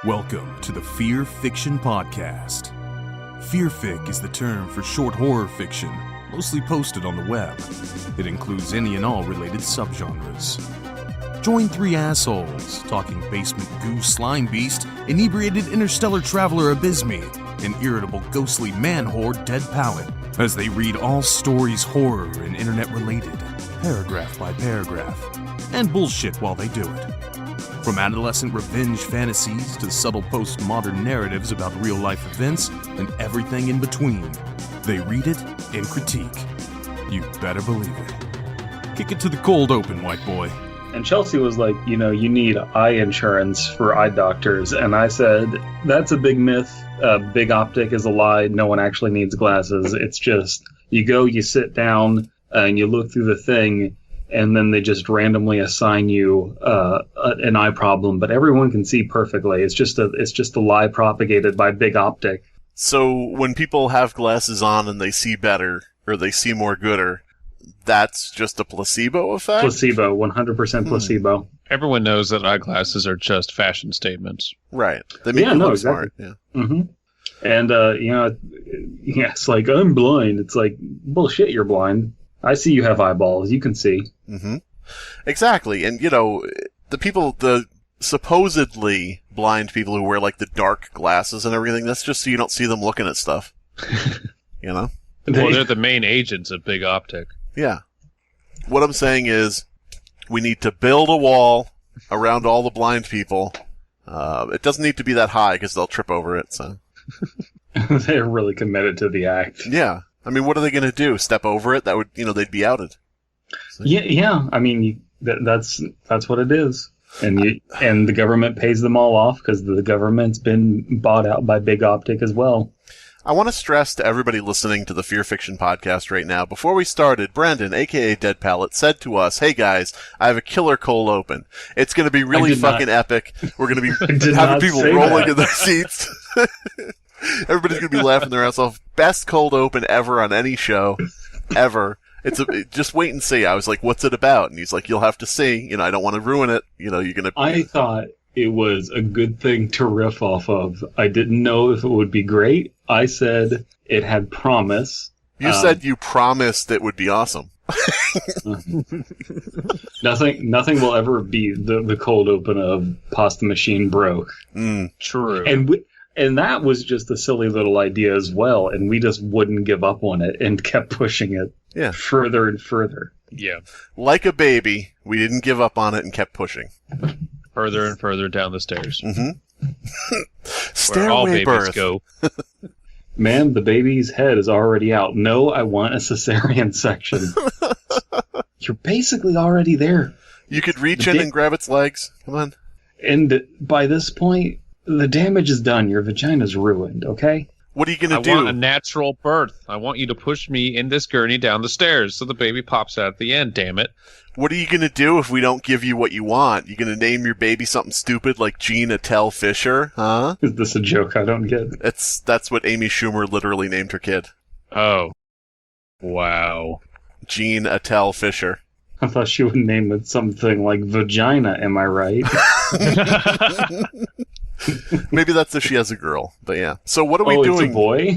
Welcome to the Fearfic Podcast. Fearfic is the term for short horror fiction, mostly posted on the web. It includes any and all related subgenres. Join three assholes talking basement goo Slimebeast, inebriated interstellar traveler Abysmii, and irritable ghostly man-horde Dead Palette, as they read all stories horror and internet-related, paragraph by paragraph, and bullshit while they do it. From adolescent revenge fantasies to subtle postmodern narratives about real-life events and everything in between, they read it and critique. You better believe it. Kick it to the cold open, white boy. And Chelsea was like, you need eye insurance for eye doctors. And I said, that's a big myth. Big Optic is a lie. No one actually needs glasses. It's just, you go, you sit down, and you look through the thing, and then they just randomly assign you an eye problem. But everyone can see perfectly. It's just a lie propagated by Big Optic. So when people have glasses on and they see better, or they see more gooder, that's just a placebo effect? Placebo, 100% placebo. Everyone knows that eyeglasses are just fashion statements. Right. They make you look smart. Yeah. Mm-hmm. And, it's like, I'm blind. It's like, bullshit, you're blind. I see you have eyeballs. You can see. Mm-hmm. Exactly. And, the supposedly blind people who wear, like, the dark glasses and everything, that's just so you don't see them looking at stuff. Well, they're the main agents of Big Optic. Yeah. What I'm saying is, we need to build a wall around all the blind people. It doesn't need to be that high, because they'll trip over it, so. They're really committed to the act. Yeah. I mean, what are they going to do? Step over it? That would, they'd be outed. So. Yeah. I mean, that's what it is. And the government pays them all off because the government's been bought out by Big Optic as well. I want to stress to everybody listening to the Fear Fiction podcast right now, before we started, Brandon, aka Dead Palette, said to us, hey guys, I have a killer cold open. It's going to be really fucking epic. We're going to be having people rolling in their seats. Everybody's going to be laughing their ass off. Best cold open ever on any show, ever. Just wait and see. I was like, what's it about? And he's like, you'll have to see. I don't want to ruin it. You're going to... I thought it was a good thing to riff off of. I didn't know if it would be great. I said it had promise. You said you promised it would be awesome. Nothing will ever be the cold open of Pasta Machine Broke. True. And that was just a silly little idea as well, and we just wouldn't give up on it and kept pushing it further and further. Yeah. Like a baby, we didn't give up on it and kept pushing. Further and further down the stairs. Mm-hmm. Where all babies birth. go. Ma'am, the baby's head is already out. No, I want a cesarean section. You're basically already there. You could reach in and grab its legs. Come on. And by this point, the damage is done. Your vagina's ruined, okay? What are you going to do? I want a natural birth. I want you to push me in this gurney down the stairs so the baby pops out at the end, damn it. What are you going to do if we don't give you what you want? You going to name your baby something stupid like Jean Attell Fisher? Huh? Is this a joke I don't get? That's what Amy Schumer literally named her kid. Oh. Wow. Jean Attell Fisher. I thought she would name it something like vagina, am I right? Maybe that's if she has a girl, but yeah. So what are we doing? It's a boy?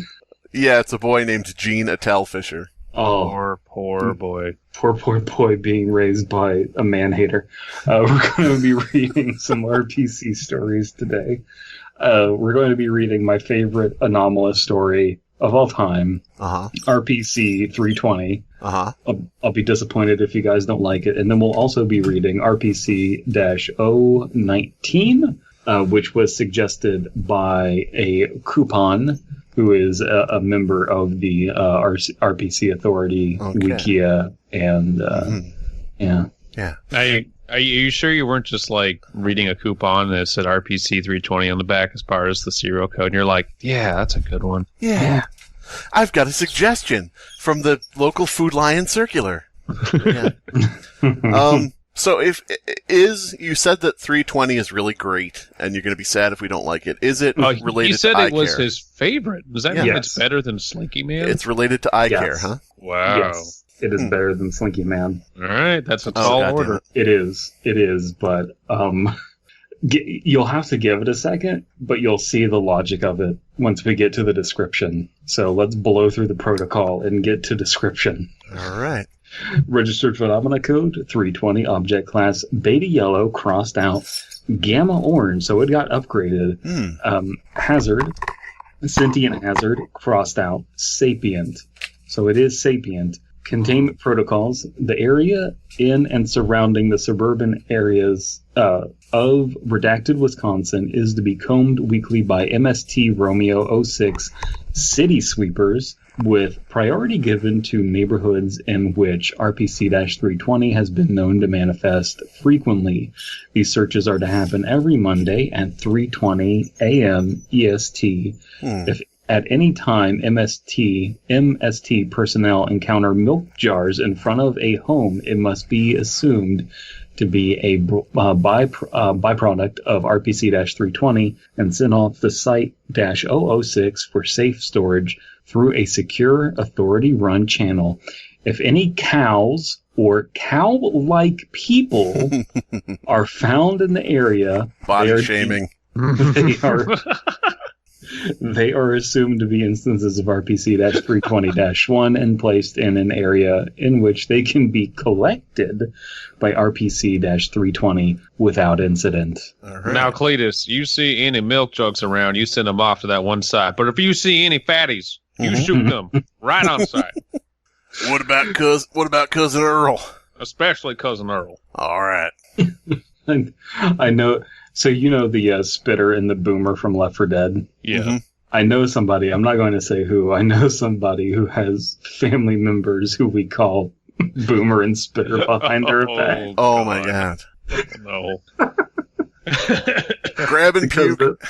Yeah, it's a boy named Jean Attell Fisher. Oh. Poor boy. Poor boy being raised by a man-hater. We're going to be reading some RPC stories today. We're going to be reading my favorite anomalous story of all time, RPC 320. I'll be disappointed if you guys don't like it. And then we'll also be reading RPC-019, which was suggested by a coupon who is a member of the RPC Authority, Wikia, and yeah. Are you sure you weren't just like reading a coupon that said RPC 320 on the back as part of the serial code, and you're like, yeah, that's a good one. Yeah. I've got a suggestion from the local Food Lion Circular. Yeah. So you said that 320 is really great, and you're going to be sad if we don't like it. Is it related to eye care? He said it was his favorite. Does that mean it's better than Slinky Man? It's related to eye care, huh? Wow. Yes, it is better than Slinky Man. All right, that's a tall order. It is, but You'll have to give it a second, but you'll see the logic of it once we get to the description. So let's blow through the protocol and get to description. All right. Registered phenomena code 320, object class beta yellow crossed out gamma orange, so it got upgraded. Hazard, sentient hazard crossed out sapient, so it is sapient. Containment protocols: the area in and surrounding the suburban areas of redacted Wisconsin is to be combed weekly by MST Romeo 06 city sweepers, with priority given to neighborhoods in which RPC-320 has been known to manifest frequently. These searches are to happen every Monday at 3:20 a.m. EST. If at any time MST personnel encounter milk jars in front of a home, it must be assumed to be a byproduct of RPC-320 and sent off the Site-006 for safe storage through a secure authority-run channel. If any cows or cow-like people are found in the area, body shaming. They are assumed to be instances of RPC-320-1 and placed in an area in which they can be collected by RPC-320 without incident. Right. Now, Cletus, you see any milk jugs around, you send them off to that one side. But if you see any fatties, you shoot them right on sight. What about Cousin Earl? Especially Cousin Earl. All right. I know. So you know the spitter and the boomer from Left 4 Dead? Yeah. I know somebody, I'm not going to say who, I know somebody who has family members who we call Boomer and Spitter behind their back. Oh my god. No. Grab and puke.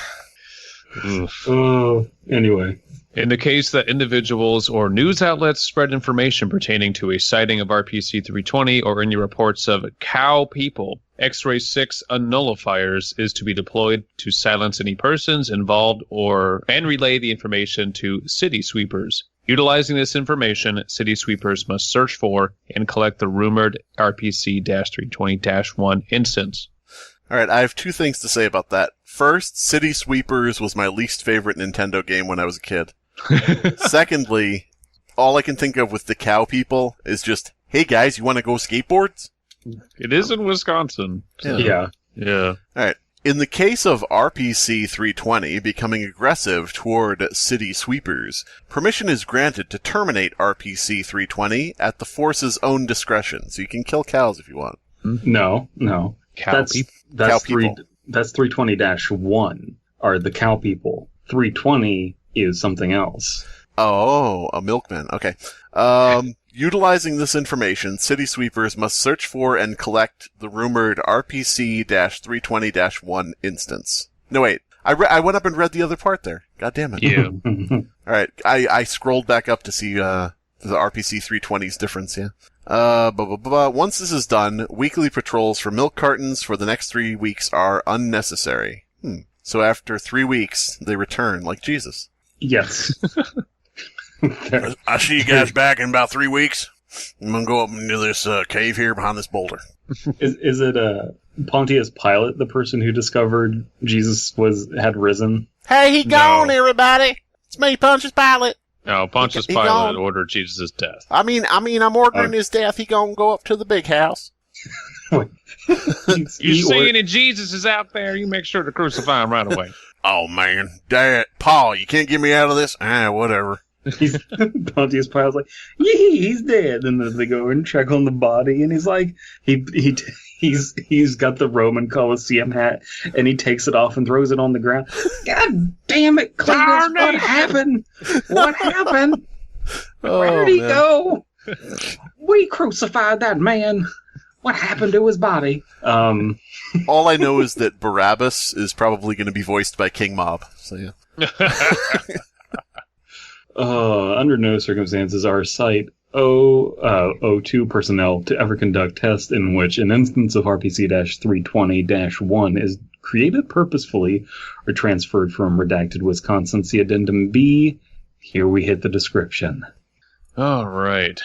Anyway. In the case that individuals or news outlets spread information pertaining to a sighting of RPC-320 or any reports of cow people, X-Ray 6 unnullifiers is to be deployed to silence any persons involved and relay the information to city sweepers. Utilizing this information, city sweepers must search for and collect the rumored RPC-320-1 instance. All right, I have two things to say about that. First, City Sweepers was my least favorite Nintendo game when I was a kid. Secondly, all I can think of with the cow people is just, hey guys, you want to go skateboards? It is in Wisconsin. So. Yeah. All right. In the case of RPC-320 becoming aggressive toward city sweepers, permission is granted to terminate RPC-320 at the force's own discretion. So you can kill cows if you want. No. That's 320-1 are the cow people. 320 is something else. Oh, a milkman. Okay. Utilizing this information, city sweepers must search for and collect the rumored RPC-320-1 instance. No, wait. I went up and read the other part there. God damn it. Yeah. All right. I scrolled back up to see the RPC-320's difference, yeah. Once this is done, weekly patrols for milk cartons for the next 3 weeks are unnecessary. So after 3 weeks, they return like Jesus. Yes. I'll see you guys back in about 3 weeks. I'm going to go up into this cave here behind this boulder. Is it Pontius Pilate, the person who discovered Jesus had risen? Hey, he gone, everybody. It's me, Pontius Pilate. No, Pontius Pilate ordered Jesus' death. I mean, I'm ordering his death. He gonna go up to the big house. You see any Jesus is out there, you make sure to crucify him right away. Oh, man. Dad, Paul, you can't get me out of this? Whatever. Pontius Pilate's like, he's dead. And then they go and check on the body, and he's like, he's got the Roman Colosseum hat, and he takes it off and throws it on the ground. God damn it, Cletus, what happened? What happened? Where did he go? We crucified that man. What happened to his body? All I know is that Barabbas is probably going to be voiced by King Mob. So yeah. Under no circumstances are Site 002 personnel to ever conduct tests in which an instance of RPC-320-1 is created purposefully or transferred from redacted Wisconsin. See Addendum B. Here we hit the description. All right.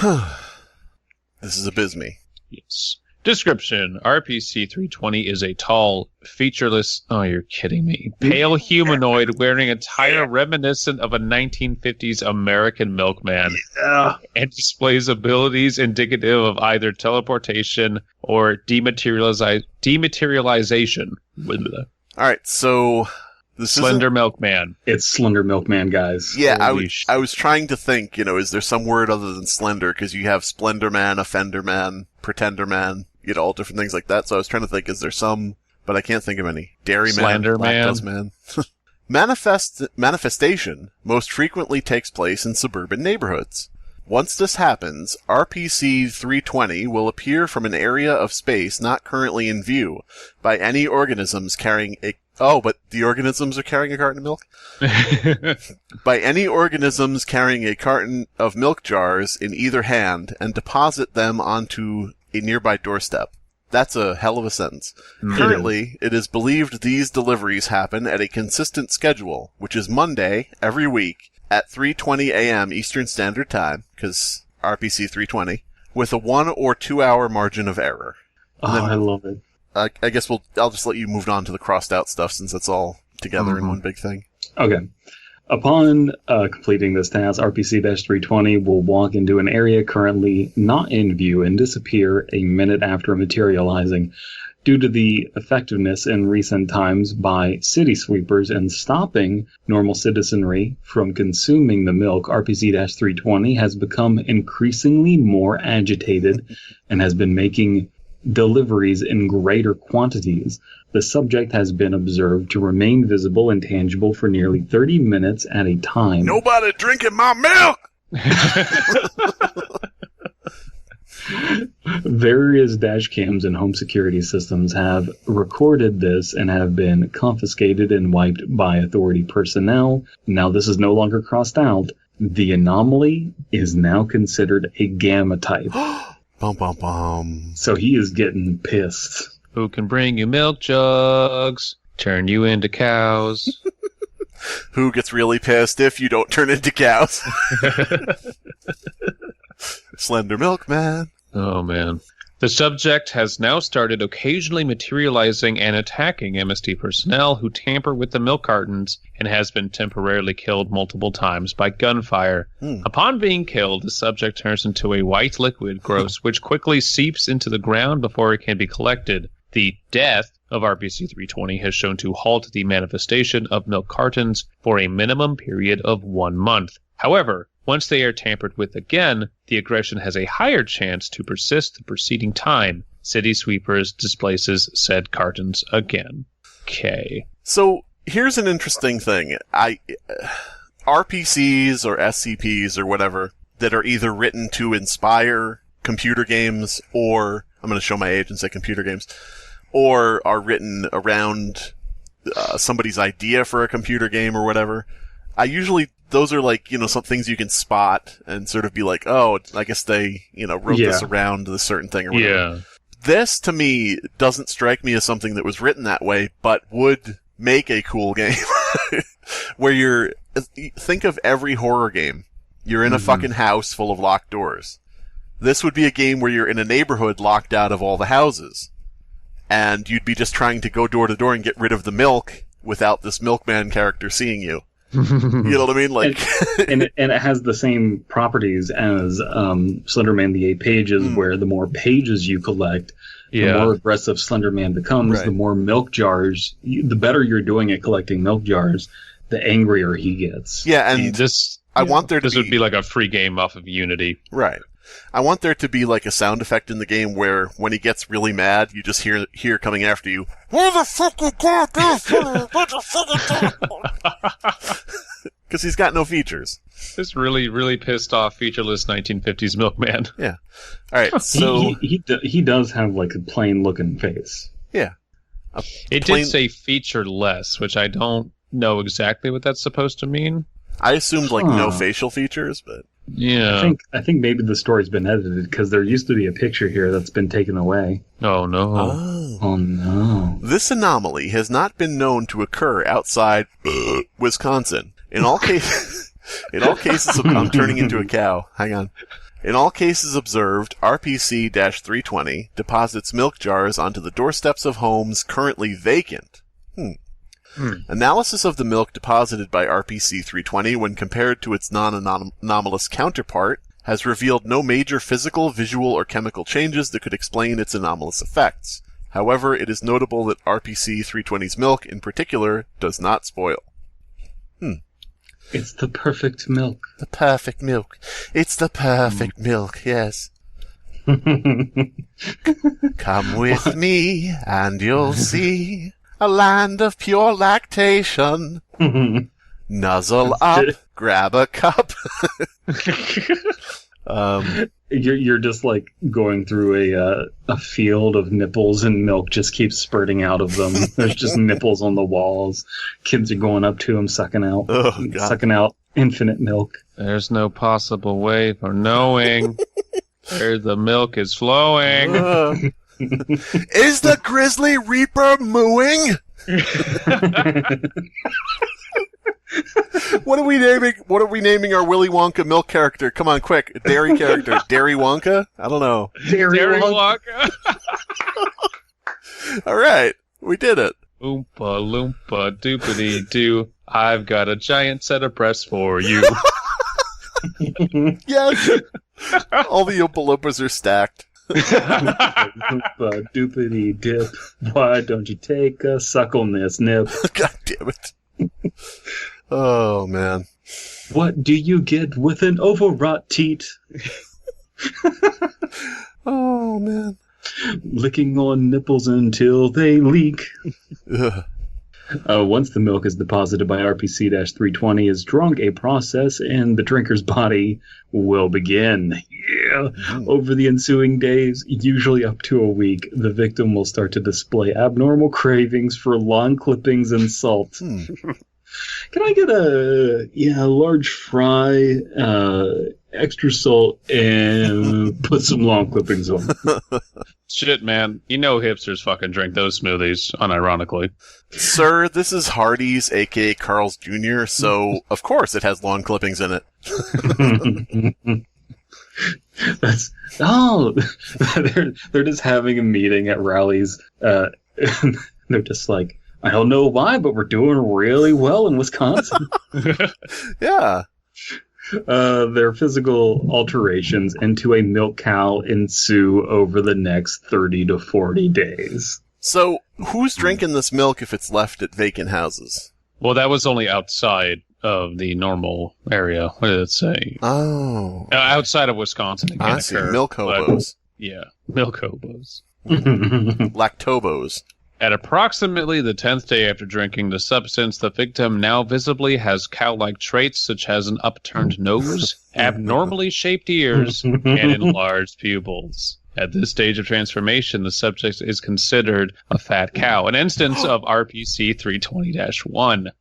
This is Abysmii. Yes. Description: RPC 320 is a tall, featureless, oh, you're kidding me, pale humanoid wearing attire reminiscent of a 1950s American milkman, and displays abilities indicative of either teleportation or dematerialization. All right, so this Slender Milkman. It's Slender Milkman, guys. Yeah, I was trying to think, is there some word other than slender? Because you have Splendor Man, Offender Man, Pretender Man, all different things like that. So I was trying to think, is there some, but I can't think of any. Dairy Man, Lactose Man. Manifestation most frequently takes place in suburban neighborhoods. Once this happens, RPC 320 will appear from an area of space not currently in view by any organisms carrying a... Oh, but the organisms are carrying a carton of milk? By any organisms carrying a carton of milk jars in either hand and deposit them onto a nearby doorstep. That's a hell of a sentence. Currently, it is believed these deliveries happen at a consistent schedule, which is Monday every week at 3:20 a.m. Eastern Standard Time, because RPC 320, with a 1 or 2 hour margin of error. I love it. I guess I'll just let you move on to the crossed out stuff since it's all together in one big thing. Okay. Upon completing this task, RPC-320 will walk into an area currently not in view and disappear a minute after materializing. Due to the effectiveness in recent times by city sweepers and stopping normal citizenry from consuming the milk, RPC-320 has become increasingly more agitated and has been making deliveries in greater quantities. The subject has been observed to remain visible and tangible for nearly 30 minutes at a time. Nobody drinking my milk! Various dash cams and home security systems have recorded this and have been confiscated and wiped by authority personnel. Now this is no longer crossed out. The anomaly is now considered a gamma type. Bum, bum, bum. So he is getting pissed. Who can bring you milk jugs, turn you into cows? Who gets really pissed if you don't turn into cows? Slender Milkman. Oh, man. The subject has now started occasionally materializing and attacking MST personnel who tamper with the milk cartons and has been temporarily killed multiple times by gunfire. Upon being killed, the subject turns into a white liquid which quickly seeps into the ground before it can be collected. The death of RPC-320 has shown to halt the manifestation of milk cartons for a minimum period of 1 month. However, once they are tampered with again, the aggression has a higher chance to persist the preceding time. City sweepers displaces said cartons again. Okay. So, here's an interesting thing. RPCs or SCPs or whatever that are either written to inspire computer games or, I'm going to show my age and say computer games, or are written around somebody's idea for a computer game or whatever. Those are like, some things you can spot and sort of be like, oh, I guess they, wrote this around this certain thing or whatever. Yeah. This, to me, doesn't strike me as something that was written that way, but would make a cool game. Where think of every horror game. You're in a fucking house full of locked doors. This would be a game where you're in a neighborhood locked out of all the houses. And you'd be just trying to go door to door and get rid of the milk without this milkman character seeing you. You know what I mean? Like, and it has the same properties as Slenderman the 8 Pages, where the more pages you collect, the more aggressive Slenderman becomes, the more milk jars, the better you're doing at collecting milk jars, the angrier he gets. Yeah, and this would be like a free game off of Unity. Right. I want there to be like a sound effect in the game where when he gets really mad, you just hear coming after you, "Where the fuck you got this? What the fuck?" Because he's got no features. This really, really pissed off featureless 1950s milkman. Yeah. All right. So he does have like a plain looking face. Yeah. It did say featureless, which I don't know exactly what that's supposed to mean. I assumed like no facial features, but yeah. I think maybe the story's been edited because there used to be a picture here that's been taken away. Oh no. Oh no. This anomaly has not been known to occur outside Wisconsin. In all cases of I'm turning into a cow. Hang on. In all cases observed, RPC-320 deposits milk jars onto the doorsteps of homes currently vacant. Analysis of the milk deposited by RPC-320 when compared to its non-anomalous counterpart has revealed no major physical, visual, or chemical changes that could explain its anomalous effects. However, it is notable that RPC-320's milk, in particular, does not spoil. It's the perfect milk. The perfect milk. It's the perfect milk, yes. Come with me, and you'll see a land of pure lactation. Nuzzle up, grab a cup. You're just like going through a field of nipples, and milk just keeps spurting out of them. There's just nipples on the walls. Kids are going up to them, sucking out infinite milk. There's no possible way for knowing where the milk is flowing. Is the Grizzly Reaper mooing? What are we naming our Willy Wonka milk character? Come on, quick. A dairy character. Dairy Wonka? I don't know. Dairy Wonka. All right. We did it. Oompa loompa doopity doo. I've got a giant set of breasts for you. Yes. All the Oompa Loompas are stacked. Oompa doopity dip. Why don't you take a suck on this nip? God damn it. Oh, man. What do you get with an overwrought teat? Oh, man. Licking on nipples until they leak. Once the milk is deposited by RPC-320 is drunk, a process in the drinker's body will begin. Yeah. Over the ensuing days, usually up to a week, the victim will start to display abnormal cravings for lawn clippings and salt. Can I get a large fry, extra salt, and put some lawn clippings on? Shit, man. You know hipsters fucking drink those smoothies, unironically. Sir, this is Hardee's, a.k.a. Carl's Jr., so of course it has lawn clippings in it. They're just having a meeting at rallies. And they're just like, I don't know why, but we're doing really well in Wisconsin. Yeah. Their physical alterations into a milk cow ensue over the next 30 to 40 days. So, who's drinking this milk if it's left at vacant houses? Well, that was only outside of the normal area. What did it say? Oh. Outside of Wisconsin. It I see. Milk hobos. Yeah, milk hobos. Lactobos. At approximately the 10th day after drinking the substance, the victim now visibly has cow-like traits such as an upturned nose, abnormally shaped ears, and enlarged pupils. At this stage of transformation, the subject is considered a fat cow, an instance of RPC 320-1.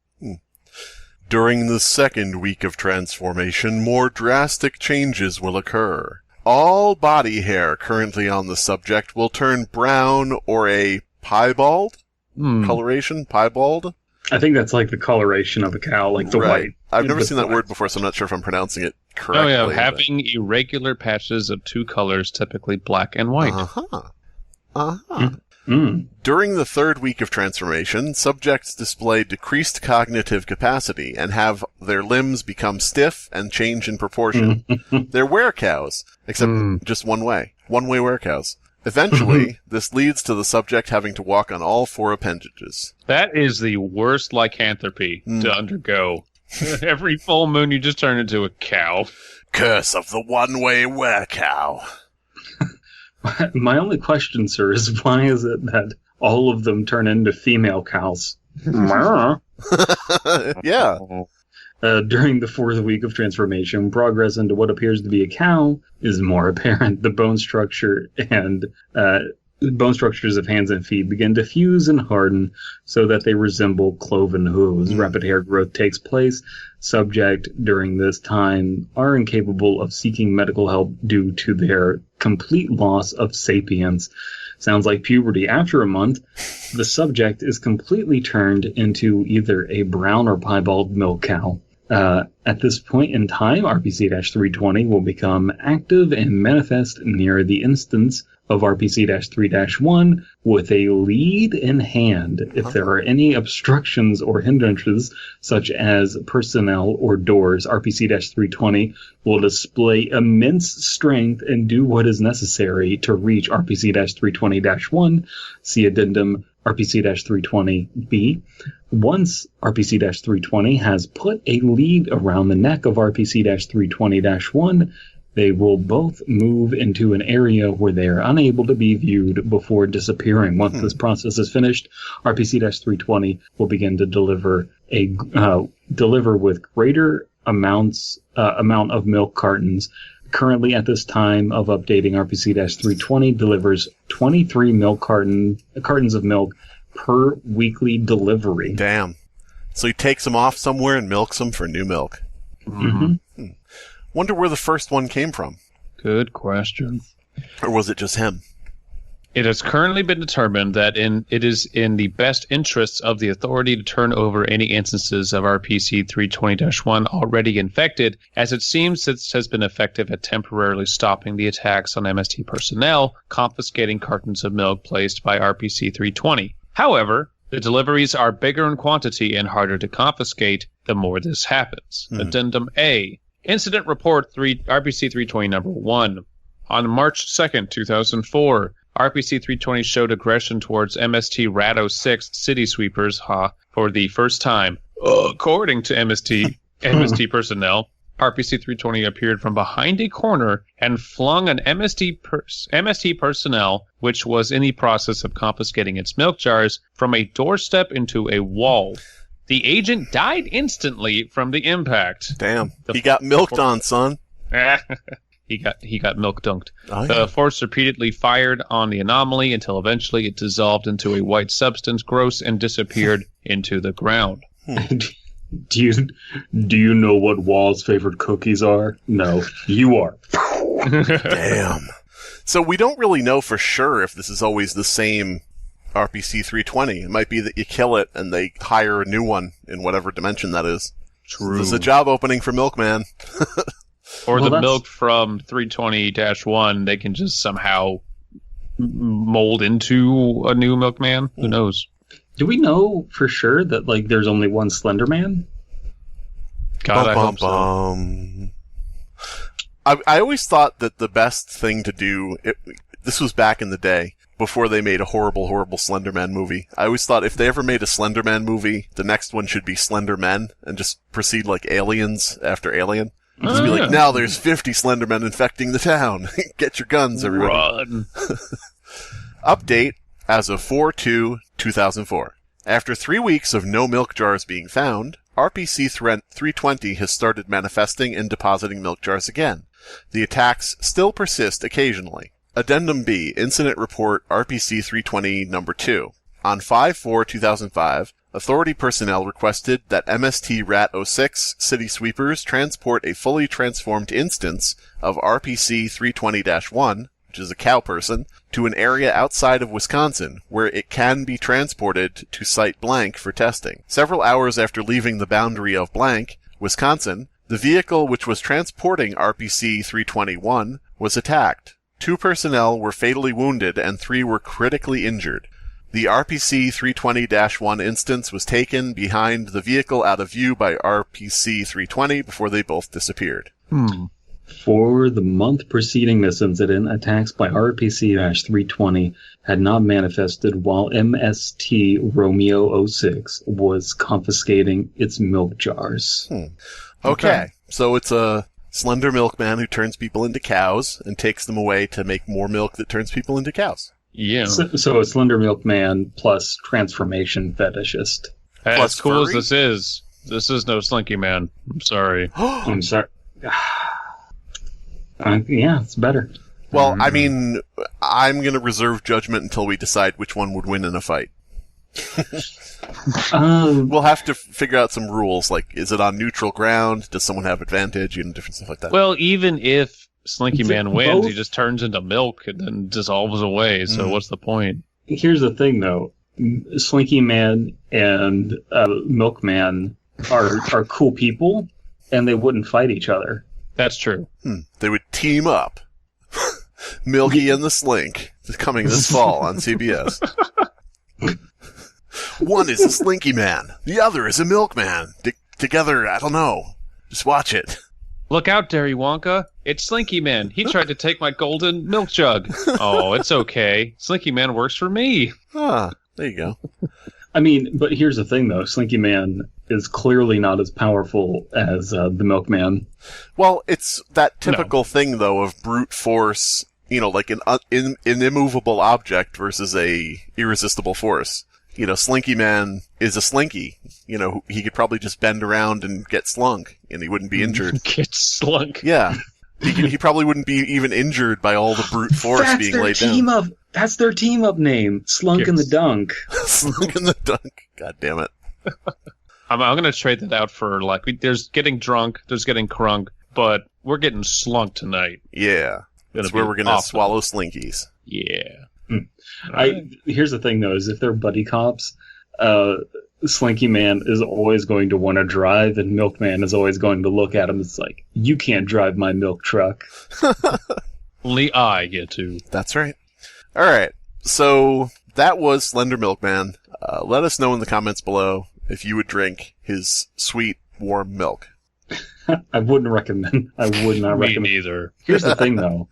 During the second week of transformation, more drastic changes will occur. All body hair currently on the subject will turn brown or a piebald? Coloration? Piebald? I think that's like the coloration of a cow, like the white. I've never seen that word before, so I'm not sure if I'm pronouncing it correctly. Oh, yeah, having irregular patches of two colors, typically black and white. During the third week of transformation, subjects display decreased cognitive capacity and have their limbs become stiff and change in proportion. They're were-cows, except just one way. One-way were-cows. Eventually, this leads to the subject having to walk on all four appendages. That is the worst lycanthropy to undergo. Every full moon, you just turn into a cow. Curse of the one-way were-cow. My only question, sir, is why is it that all of them turn into female cows? Yeah. During the fourth week of transformation, progress into what appears to be a cow is more apparent. The bone structure and bone structures of hands and feet begin to fuse and harden so that they resemble cloven hooves. Rapid hair growth takes place. Subject during this time are incapable of seeking medical help due to their complete loss of sapience. Sounds like puberty. After a month, the subject is completely turned into either a brown or piebald milk cow. At this point in time, RPC-320 will become active and manifest near the instance of RPC-3-1 with a lead in hand. If there are any obstructions or hindrances, such as personnel or doors, RPC-320 will display immense strength and do what is necessary to reach RPC-320-1. See addendum RPC-320B. Once RPC-320 has put a lead around the neck of RPC-320-1, they will both move into an area where they are unable to be viewed before disappearing. Once this process is finished, RPC-320 will begin to deliver with greater amount of milk cartons. Currently, at this time of updating, RPC-320 delivers 23 cartons of milk per weekly delivery. Damn. So he takes them off somewhere and milks them for new milk. Mm-hmm. Wonder where the first one came from. Good question. Or was it just him? It has currently been determined that it is in the best interests of the authority to turn over any instances of RPC-320-1 already infected, as it seems this has been effective at temporarily stopping the attacks on MST personnel, confiscating cartons of milk placed by RPC-320. However, the deliveries are bigger in quantity and harder to confiscate the more this happens. Addendum A. Incident Report RPC-320 number 1. On March 2nd, 2004, RPC-320 showed aggression towards MST Rat-06 city sweepers for the first time. According to MST personnel, RPC-320 appeared from behind a corner and flung an MST personnel, which was in the process of confiscating its milk jars, from a doorstep into a wall. The agent died instantly from the impact. Damn. He got milked on, son. He got milk dunked. Oh, yeah. The force repeatedly fired on the anomaly until eventually it dissolved into a white substance, gross, and disappeared into the ground. Do you know what Wall's favorite cookies are? No, you are. Damn. So we don't really know for sure if this is always the same RPC-320. It might be that you kill it and they hire a new one in whatever dimension that is. True. There's a job opening for Milkman. Or the milk from 320-1, they can just somehow mold into a new Milkman. Who knows? Do we know for sure that there's only one Slender Man? God, I hope so. I always thought that the best thing to do, this was back in the day, before they made a horrible, horrible Slender Man movie. I always thought if they ever made a Slender Man movie, the next one should be Slender Men, and just proceed like Aliens after Alien. Just be like, now there's 50 Slendermen infecting the town. Get your guns, everybody. Run. Update as of 4/2/2004. After 3 weeks of no milk jars being found, RPC-320 has started manifesting and depositing milk jars again. The attacks still persist occasionally. Addendum B, Incident Report RPC-320 number 2. On 5/4/2005, authority personnel requested that MST Rat-06 city sweepers transport a fully transformed instance of RPC-320-1, which is a cow person, to an area outside of Wisconsin, where it can be transported to Site Blank for testing. Several hours after leaving the boundary of Blank, Wisconsin, the vehicle which was transporting RPC-320-1 was attacked. 2 personnel were fatally wounded and 3 were critically injured. The RPC-320-1 instance was taken behind the vehicle out of view by RPC-320 before they both disappeared. For the month preceding this incident, attacks by RPC-320 had not manifested while MST Romeo 06 was confiscating its milk jars. Okay, so it's a slender milkman who turns people into cows and takes them away to make more milk that turns people into cows. Yeah. So a slender milkman plus transformation fetishist. Hey, Plus as cool furry? as this is no Slinky Man. I'm sorry. I'm sorry. Yeah, it's better. Well, I mean, I'm going to reserve judgment until we decide which one would win in a fight. We'll have to figure out some rules, like, is it on neutral ground? Does someone have advantage? Different stuff like that. Well, even if Slinky Man wins, both? he just turns into milk and then dissolves away, so what's the point? Here's the thing, though. Slinky Man and Milkman are cool people, and they wouldn't fight each other. That's true. They would team up. Milky and the Slink, coming this fall on CBS. One is a Slinky Man. The other is a Milkman. Together, I don't know. Just watch it. Look out, Dairy Wonka. It's Slinky Man. He tried to take my golden milk jug. Oh, it's okay. Slinky Man works for me. Ah, there you go. I mean, but here's the thing, though. Slinky Man is clearly not as powerful as the Milkman. Well, it's that typical thing, though, of brute force, like an immovable object versus a irresistible force. Slinky Man is a slinky. He could probably just bend around and get slunk, and he wouldn't be injured. Get slunk. Yeah. He probably wouldn't be even injured by all the brute force being laid down. That's their team-up name, Slunk and the Dunk. Slunk and the Dunk. God damn it. I'm going to trade that out for, there's getting drunk, there's getting crunk, but we're getting slunk tonight. Yeah. That's where we're going to swallow slinkies. Yeah. Here's the thing, though, is if they're buddy cops, Slinky Man is always going to want to drive, and Milkman is always going to look at him. It's like, you can't drive my milk truck. Only I get to. That's right. All right. So that was Slender Milkman. Let us know in the comments below if you would drink his sweet, warm milk. I wouldn't recommend. I would not recommend. Me neither. Here's the thing, though.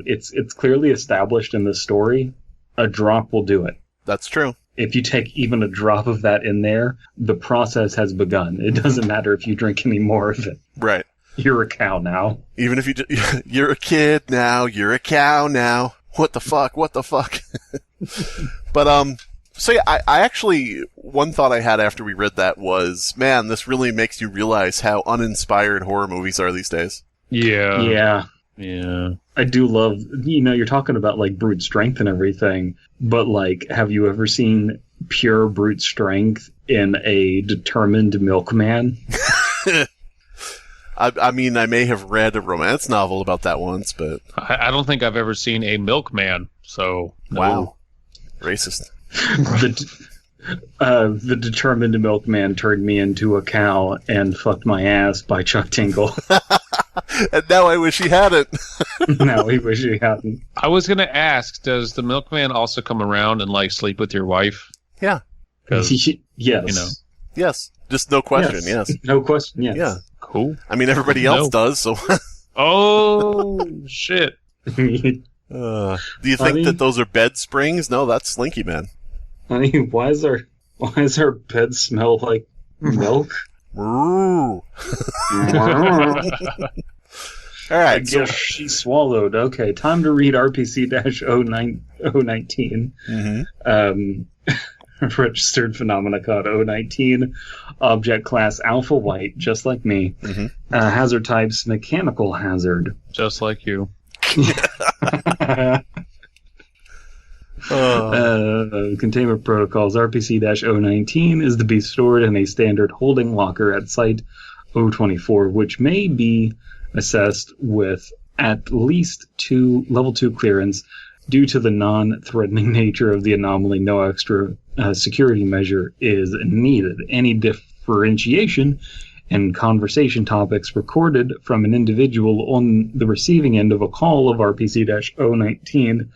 It's clearly established in this story. A drop will do it. That's true. If you take even a drop of that in there, the process has begun. It doesn't matter if you drink any more of it. Right. You're a cow now. Even if you're a kid now, you're a cow now. What the fuck? But, so yeah, I actually, one thought I had after we read that was, man, this really makes you realize how uninspired horror movies are these days. Yeah. I do love, you're talking about, brute strength and everything, but, have you ever seen pure brute strength in a determined milkman? I mean, I may have read a romance novel about that once, but... I don't think I've ever seen a milkman, so... No. Wow. Racist. The determined milkman turned me into a cow and fucked my ass by Chuck Tingle. And now I wish he hadn't. Now I wish he hadn't. I was going to ask, does the milkman also come around and, sleep with your wife? Yeah. Yes. Yes. Just no question, yes. No question, yes. Yeah. Cool. I mean, everybody else does, so... Oh, shit. Do you think that those are bed springs? No, that's Slinky Man. Honey, why is our bed smell like milk? All right. I guess she swallowed. Okay, time to read RPC-019. Mm-hmm. Registered phenomena code 019. Object class alpha white, just like me. Mm-hmm. Hazard types mechanical hazard. Just like you. Containment protocols. RPC-019 is to be stored in a standard holding locker at Site 024, which may be assessed with at least level 2 clearance. Due to the non-threatening nature of the anomaly, no extra security measure is needed. Any differentiation in conversation topics recorded from an individual on the receiving end of a call of RPC-019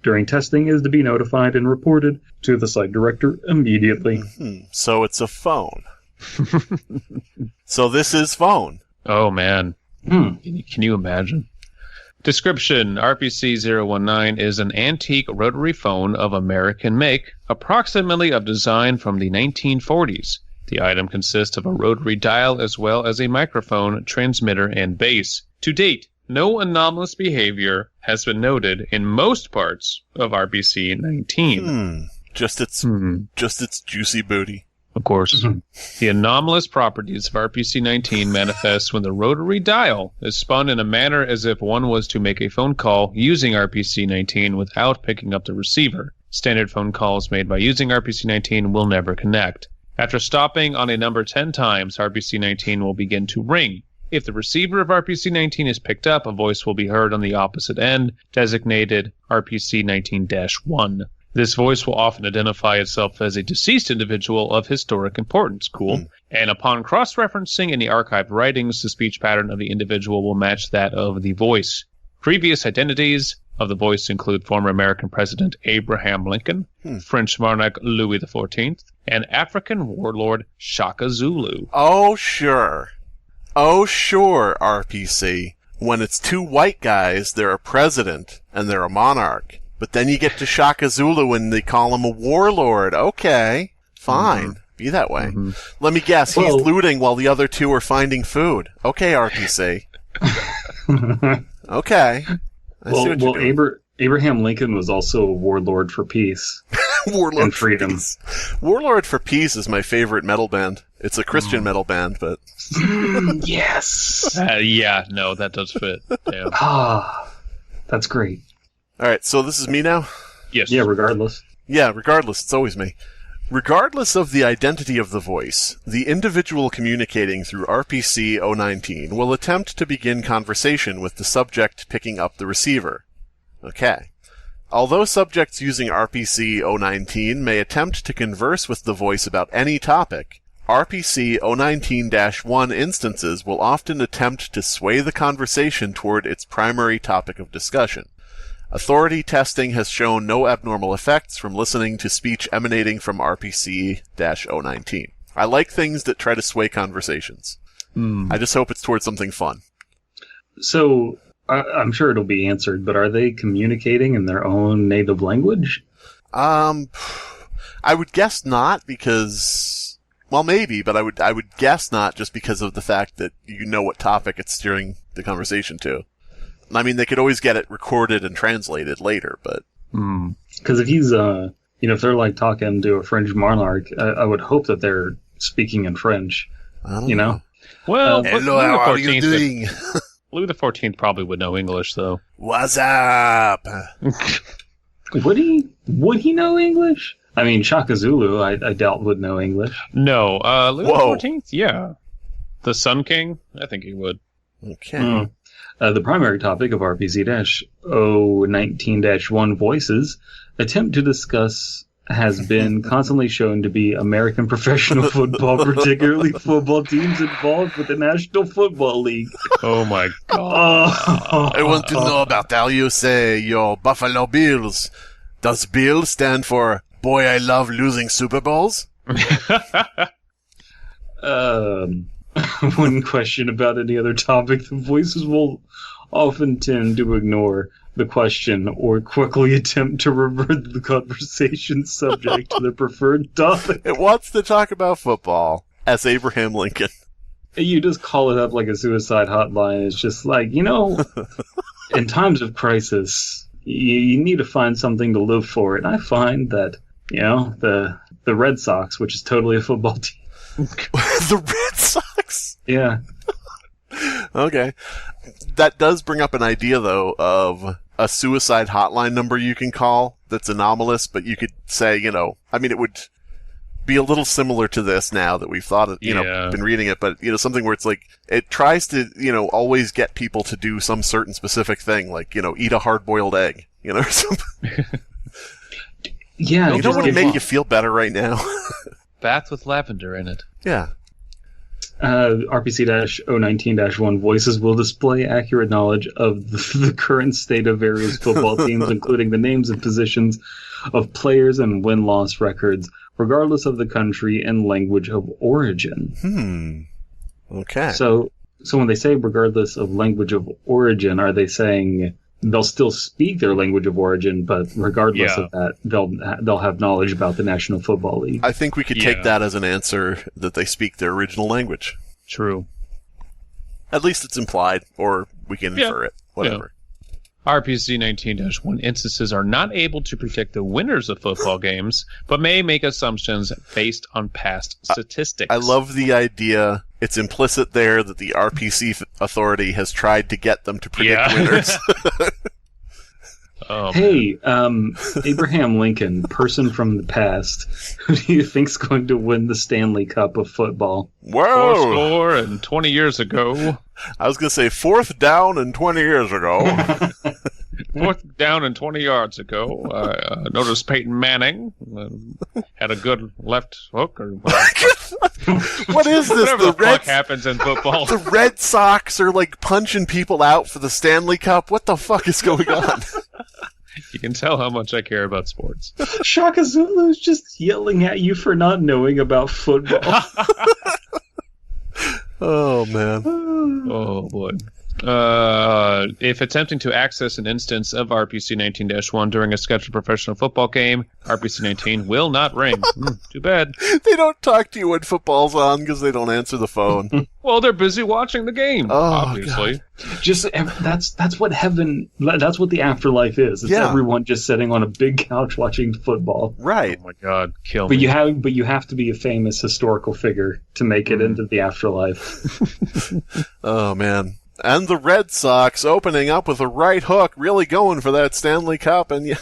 during testing is to be notified and reported to the site director immediately. Mm-hmm. So it's a phone. So this is phone. Oh, man. Can you imagine? Description: RPC-019 is an antique rotary phone of American make, approximately of design from the 1940s. The item consists of a rotary dial as well as a microphone, transmitter, and base. To date, no anomalous behavior has been noted in most parts of RPC-19. Just its juicy booty. Of course. The anomalous properties of RPC-19 manifest when the rotary dial is spun in a manner as if one was to make a phone call using RPC-19 without picking up the receiver. Standard phone calls made by using RPC-19 will never connect. After stopping on a number 10 times, RPC-19 will begin to ring. If the receiver of RPC-19 is picked up, a voice will be heard on the opposite end, designated RPC-19-1. This voice will often identify itself as a deceased individual of historic importance. Cool. And upon cross-referencing any archived writings, the speech pattern of the individual will match that of the voice. Previous identities of the voice include former American President Abraham Lincoln, French monarch Louis XIV, and African warlord Shaka Zulu. Oh, sure. Oh, sure, RPC. When it's two white guys, they're a president and they're a monarch. But then you get to Shaka Zulu and they call him a warlord. Okay, fine. Be that way. Let me guess, he's looting while the other two are finding food. Okay, RPC. Okay. Abraham Lincoln was also a warlord for peace. Warlord and freedom. For Peace. Warlord for Peace is my favorite metal band. It's a Christian metal band, but... Yes! Yeah, no, that does fit. Damn. That's great. Alright, so this is me now? Yes. Yeah, regardless. Yeah, regardless, it's always me. Regardless of the identity of the voice, the individual communicating through RPC 019 will attempt to begin conversation with the subject picking up the receiver. Okay. Although subjects using RPC 019 may attempt to converse with the voice about any topic, RPC 019-1 instances will often attempt to sway the conversation toward its primary topic of discussion. Authority testing has shown no abnormal effects from listening to speech emanating from RPC-019. I like things that try to sway conversations. I just hope it's towards something fun. So, I'm sure it'll be answered, but are they communicating in their own native language? I would guess not because... Well, maybe, but I would guess not just because of the fact that you know what topic it's steering the conversation to. I mean, they could always get it recorded and translated later, but... Because if he's, if they're like talking to a French monarch, I would hope that they're speaking in French, I don't know. Well, hello, how are you doing? Louis XIV probably would know English, though. What's up? Would he know English? I mean, Shaka Zulu, I doubt would know English. No, Louis XIV? Yeah. The Sun King? I think he would. Okay. The primary topic of RPC-019-1 Voices attempt to discuss has been constantly shown to be American professional football, particularly football teams involved with the National Football League. Oh my god. I want to know about how you say your Buffalo Bills. Does Bill stand for Boy I Love Losing Super Bowls? One question about any other topic, the voices will often tend to ignore the question or quickly attempt to revert the conversation subject to their preferred topic. It wants to talk about football, as Abraham Lincoln. You just call it up like a suicide hotline. It's just like, in times of crisis, you need to find something to live for. And I find that, the Red Sox, which is totally a football team. The Red Sox? Yeah. Okay. That does bring up an idea, though, of a suicide hotline number you can call that's anomalous, but you could say, it would be a little similar to this now that we've thought of, been reading it, but, something where it's like, it tries to, always get people to do some certain specific thing, like, eat a hard-boiled egg, or something. Yeah. You don't want to make you feel better right now. Bath with lavender in it. Yeah. RPC-019-1 Voices will display accurate knowledge of the current state of various football teams, including the names and positions of players and win-loss records, regardless of the country and language of origin. Okay. So when they say regardless of language of origin, are they saying they'll still speak their language of origin, but regardless of that, they'll have knowledge about the National Football League? I think we could take that as an answer that they speak their original language. True. At least it's implied, or we can infer it. Whatever. RPC 19-1 instances are not able to predict the winners of football games, but may make assumptions based on past statistics. I love the idea. It's implicit there that the RPC authority has tried to get them to predict winners. Hey, Abraham Lincoln, person from the past, who do you think's going to win the Stanley Cup of football? Whoa! 4 score and 20 years ago. I was going to say 4th down and 20 years ago. Fourth down and 20 yards ago, I noticed Peyton Manning had a good left hook or whatever. What is this? Whatever the fuck happens in football. The Red Sox are like punching people out for the Stanley Cup. What the fuck is going on? You can tell how much I care about sports. Shaka Zulu's just yelling at you for not knowing about football. Oh, man. Oh, boy. If attempting to access an instance of RPC 19-1 during a scheduled professional football game, RPC 19 will not ring. Too bad. They don't talk to you when football's on because they don't answer the phone. Well, they're busy watching the game, obviously. God. Just that's what heaven. That's what the afterlife is. It's everyone just sitting on a big couch watching football. Right. Oh my God, kill me. But you have to be a famous historical figure to make it into the afterlife. Oh man. And the Red Sox opening up with a right hook, really going for that Stanley Cup. And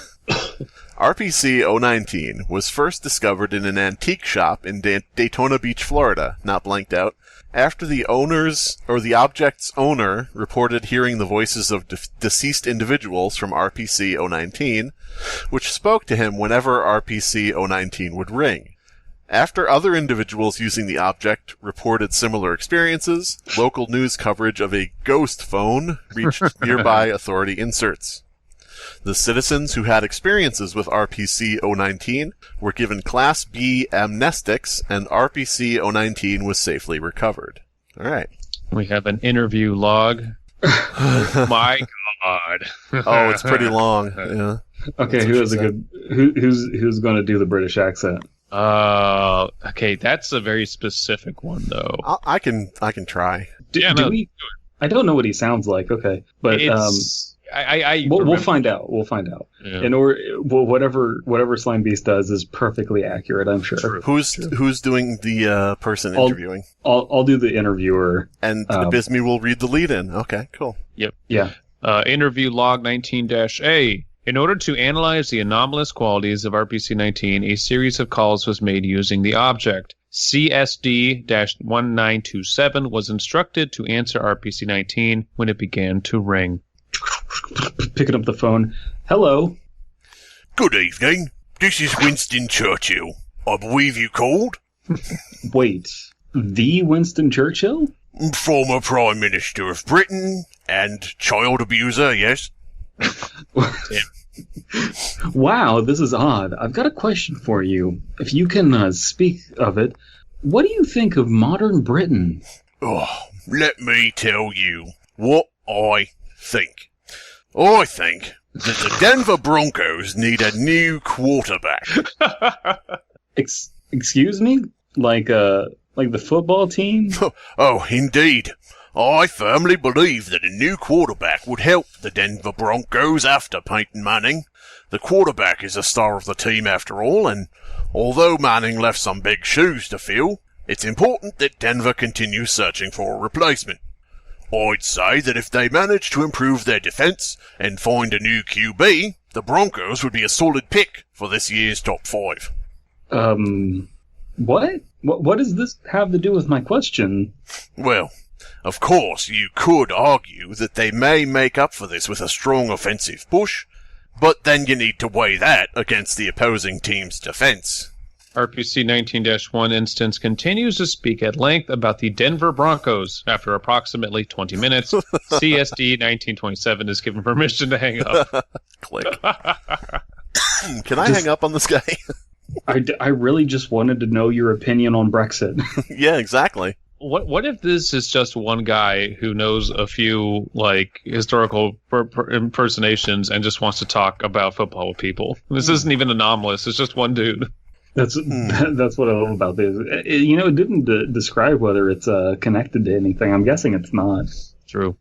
RPC 019 was first discovered in an antique shop in Daytona Beach, Florida, not blanked out, after the object's owner reported hearing the voices of deceased individuals from RPC 019, which spoke to him whenever RPC 019 would ring. After other individuals using the object reported similar experiences, local news coverage of a ghost phone reached nearby authority inserts. The citizens who had experiences with RPC 019 were given Class B amnestics, and RPC 019 was safely recovered. All right. We have an interview log. Oh, my God. Oh, it's pretty long. Yeah. Okay, who's going to do the British accent? Okay, that's a very specific one, though. I can try. I don't know what he sounds like. Okay, but we'll find out. We'll find out. Yeah. Whatever Slimebeast does is perfectly accurate, I'm sure. True. Who's doing the person interviewing? I'll do the interviewer, and Abysmii will read the lead-in. Okay, cool. Yep. Yeah. Interview log 19-A. In order to analyze the anomalous qualities of RPC-19, a series of calls was made using the object. CSD-1927 was instructed to answer RPC-19 when it began to ring. Picking up the phone. Hello. Good evening. This is Winston Churchill. I believe you called? Wait, the Winston Churchill? Former Prime Minister of Britain and child abuser, yes. Wow, this is odd. I've got a question for you. If you can speak of it, what do you think of modern Britain? Oh, let me tell you what I think. I think that the Denver Broncos need a new quarterback. Excuse me? Like the football team? Oh, indeed. I firmly believe that a new quarterback would help the Denver Broncos after Peyton Manning. The quarterback is the star of the team after all, and although Manning left some big shoes to fill, it's important that Denver continues searching for a replacement. I'd say that if they manage to improve their defense and find a new QB, the Broncos would be a solid pick for this year's top 5. What? What does this have to do with my question? Well, of course, you could argue that they may make up for this with a strong offensive push, but then you need to weigh that against the opposing team's defense. RPC 19-1 instance continues to speak at length about the Denver Broncos. After approximately 20 minutes, CSD 1927 is given permission to hang up. Click. Can I hang up on this guy? I really just wanted to know your opinion on Brexit. Yeah, exactly. What if this is just one guy who knows a few historical impersonations and just wants to talk about football with people? This isn't even anomalous. It's just one dude. That's what I love about this. It didn't describe whether it's connected to anything. I'm guessing it's not. True.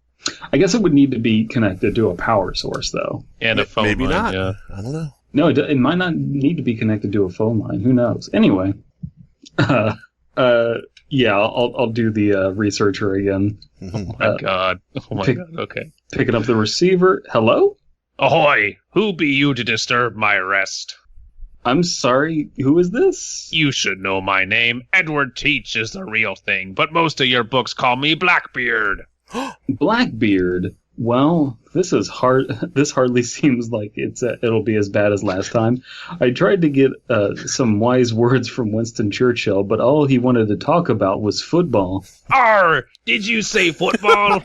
I guess it would need to be connected to a power source, though. And a phone maybe line, not. yeah. I don't know. No, it might not need to be connected to a phone line. Who knows? Anyway. Yeah, I'll do the researcher again. Oh my god. Okay. Picking up the receiver. Hello? Ahoy! Who be you to disturb my rest? I'm sorry, who is this? You should know my name. Edward Teach is the real thing, but most of your books call me Blackbeard. Blackbeard? Well, this is hard. This hardly seems like it'll be as bad as last time. I tried to get some wise words from Winston Churchill, but all he wanted to talk about was football. Arr! Did you say football?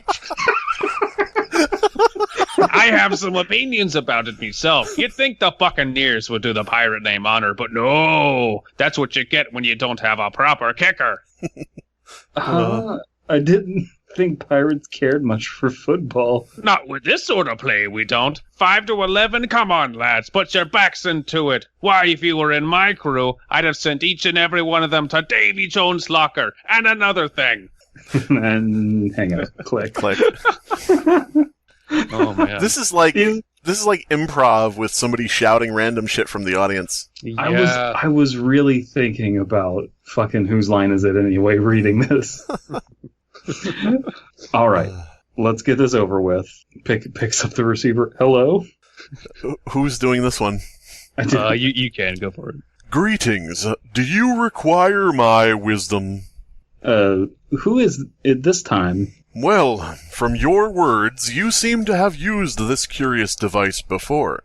I have some opinions about it myself. You'd think the Buccaneers would do the pirate name honor, but no. That's what you get when you don't have a proper kicker. I didn't think Pirates cared much for football. Not with this sort of play, we don't. 5 to 11, come on, lads, put your backs into it. Why, if you were in my crew, I'd have sent each and every one of them to Davy Jones' locker. And another thing. And hang on, click. Oh man, This is like improv with somebody shouting random shit from the audience. yeah. I was really thinking about fucking whose line is it anyway reading this. All right, let's get this over with. Picks up the receiver. Hello? Who's doing this one? You can go for it. Greetings. Do you require my wisdom? Who is it this time? Well, from your words, you seem to have used this curious device before.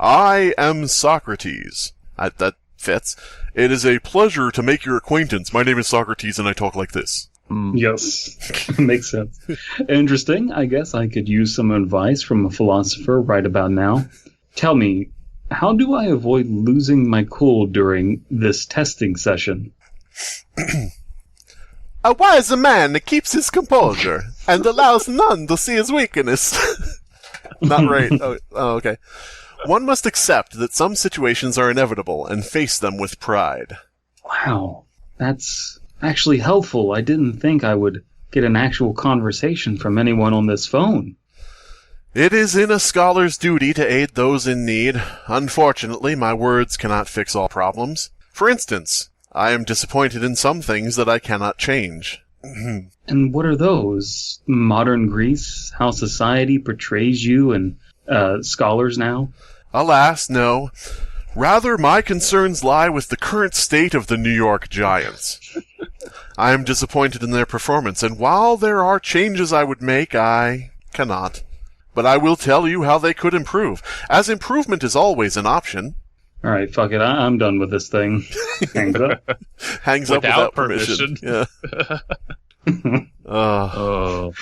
I am Socrates. That fits. It is a pleasure to make your acquaintance. My name is Socrates, and I talk like this. Yes, makes sense. Interesting. I guess I could use some advice from a philosopher right about now. Tell me, how do I avoid losing my cool during this testing session? A wise man that keeps his composure and allows none to see his weakness. Not right. Oh, okay. One must accept that some situations are inevitable and face them with pride. Wow, that's actually helpful. I didn't think I would get an actual conversation from anyone on this phone. It is in a scholar's duty to aid those in need. Unfortunately, my words cannot fix all problems. For instance, I am disappointed in some things that I cannot change. And what are those? Modern Greece? How society portrays you and scholars now? Alas, no. Rather, my concerns lie with the current state of the New York Giants. I am disappointed in their performance, and while there are changes I would make, I cannot. But I will tell you how they could improve, as improvement is always an option. All right, fuck it. I'm done with this thing. Hangs up. Hangs up without permission. Yeah. After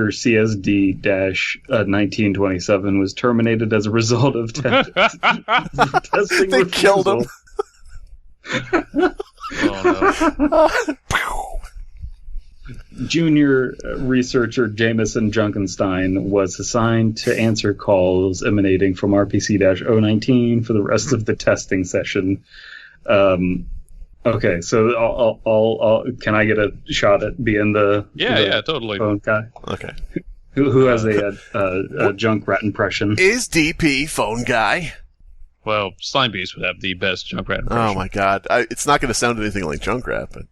CSD-1927 was terminated as a result of testing. They killed him. Oh no. Junior researcher Jameson Junkenstein was assigned to answer calls emanating from RPC-019 for the rest of the testing session. Okay, so I'll can I get a shot at being the totally phone guy? Okay. Who has a junk rat impression? Is DP phone guy? Well, Slimebeast would have the best Junkrat impression. Oh my god. It's not going to sound anything like Junkrat, but...